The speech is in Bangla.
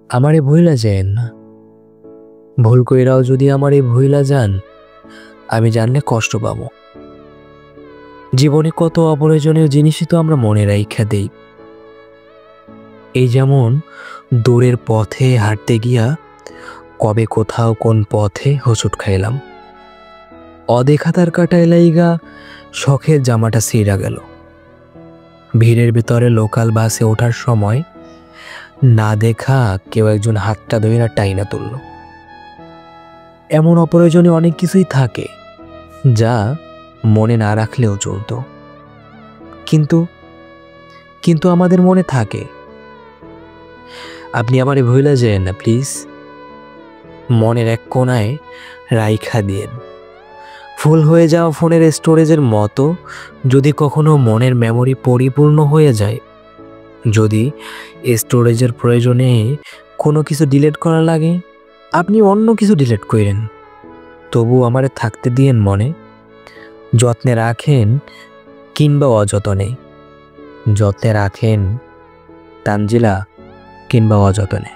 আমারে ভুইলা যায়েন না। ভুল কইরাও যদি আমারে ভুইলা যান, আমি জানলে কষ্ট পাবো। জীবনে কত অপ্রয়োজনীয় জিনিসই তো আমরা মনে রাইখা দেই। এই যেমন দূরের পথে হাঁটতে গিয়া কবে কোথাও কোন পথে হোঁচট খাইলাম। অদেখা তার কাটায় লাইগা শখের জামাটা ছিঁড়া গেল। ভিড়ের ভিতরে লোকাল বাসে ওঠার সময় না দেখা কেউ একজন হাতটা ধইরা টাইনা তুলল। এমন অপ্রয়োজনীয় অনেক কিছুই থাকে যা মনে না রাখলেও চলতো, কিন্তু কিন্তু আমাদের মনে থাকে। আপনি আমারে ভুইলা যায়েন না প্লিজ। মনের এক কোণায় রাইখা দিয়েন। ফুল হয়ে যাওয়া ফোনের স্টোরেজের মতো যদি কখনো মনের মেমোরি পরিপূর্ণ হয়ে যায়, যদি স্টোরেজের প্রয়োজনে কোনো কিছু ডিলিট করা লাগে, আপনি অন্য কিছু ডিলিট করেন, তবু আমারে থাকতে দিয়েন মনে। যত্নে রাখেন কিংবা অযতনে, যত্নে রাখেন তানজিলা কিংবা অযতনে।